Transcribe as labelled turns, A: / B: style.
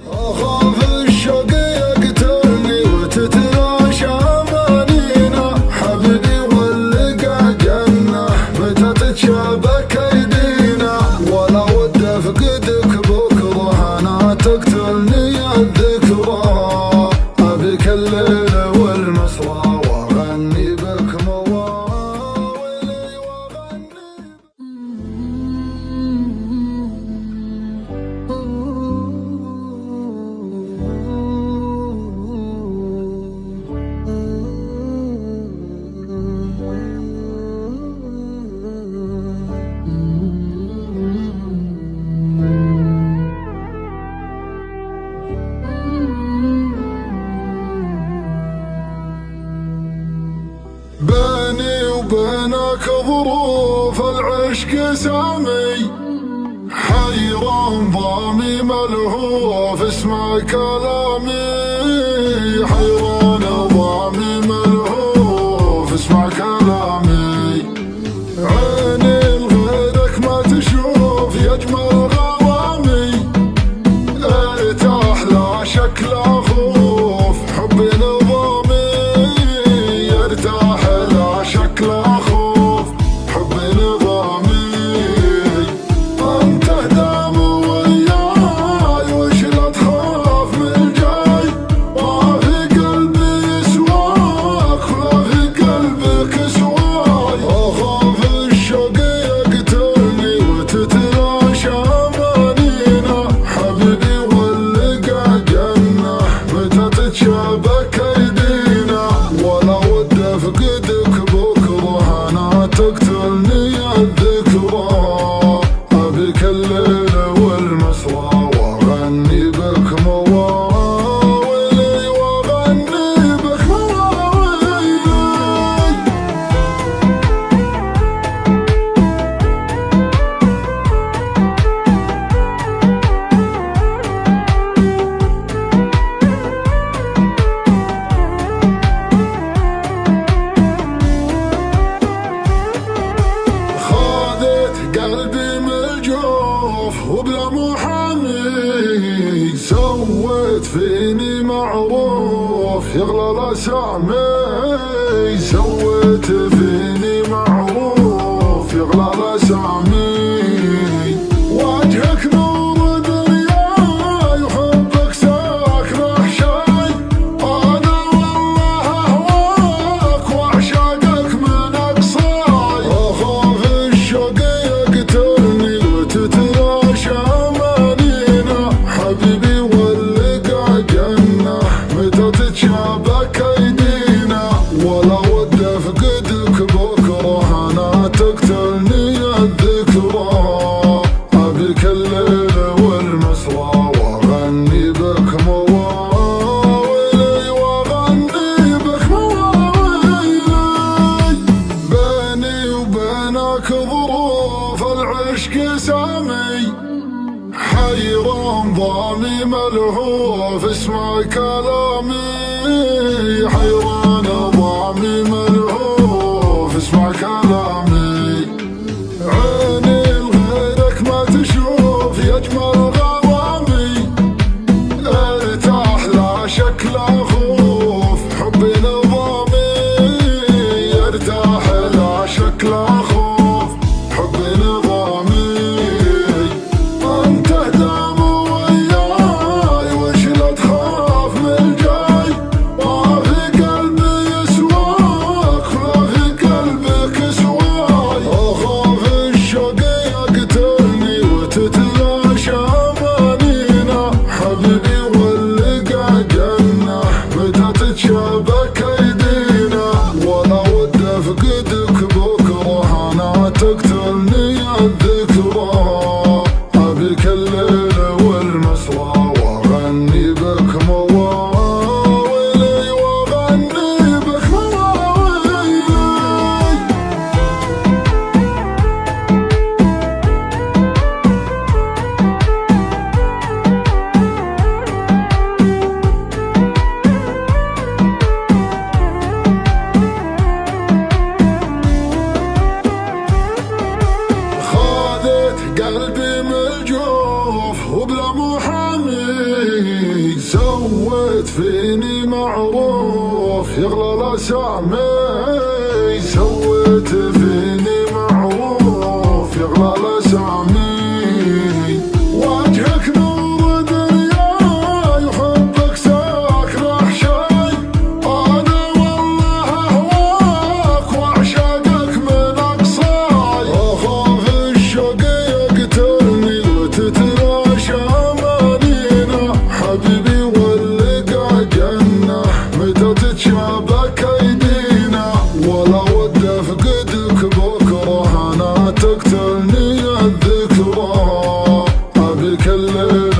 A: أخاف الشوق يقتلني وتتلاشى أمانينا، حبيبي واللقى جنة متى تتشابك أيدينا، ولا ود أفقدك بكرة أنا تقتلني الذكرى، أبيك الليل والمسرى وأغني بك مواويلي وأغني بيني وبينك ظروف العشق سامي، حيران ضامي ملهوف اسمع كلامي، حيران ضامي ملهوف اسمع كلامي، عيني لغيرك ما تشوف يجمل غرامي، ارتاح لا شك لا خوف حبي نظامي، ارتاح لا شك لا خوف حبي نظامي، انت دام وياي وش لا تخاف من الجاي، ما في قلبي يسواك ولا في قلبك سواي، اخاف الشوق يقتلني وتتلاشى امانينا، حبيبي واللقى جنة متى تتشابك ايدينا، ولا ود افقدك بكرة انا تقتلني الذكرى، ابيك الليل والمسرى واغني بك مواويلي واغني بك مواويلي. خاذت قلبي من الجوف وبلا محامي، سويت فيني معروف يغلى الاسامي، سويت فيني معروف يغلى الاسامي، وجهك نور دنياي وحبك ساكن احشاي، انا والله اهواك واعشاقك من اقصاي، اخاف الشوق يقتلني وتتلاشى امانينا، حبيبي واللقى جنة متى تتشابك ايدينا، ولا ود افقدك بكرة انا تقتلني الذكرى، ابيك الليل والمسرى واغني بك مواويلي واغني بك مواويلي، بيني وبينك ظروف العشق سامي، حيران ضامي ملهوف اسمع كلامي، حيران ضامي ملهوف اسمع كلامي، عيني لغيرك ما تشوف يجمل غرامي، ارتاح لا شك لا خوف حبي نظامي، ارتاح لا شك لا خوف حبي نظامي، انت دام وياي وش لا تخاف من الجاي، ما في قلبي يسواك ولا في قلبك سواي. سويت فيني معروف يغلى الاسامي، سويت فيني معروف يغلى الاسامي. وجهك نور دنياي وحبك ساكنه شي، انا والله اهواك واعشقك من اقصاي. اخاف الشوق يقتلني وتتلاشى امانينا، حبيبي واللقا جنه متى تتشابك ايدينا. ولا ود افقدك بكره انا تقتلني الذكرى، ابي كل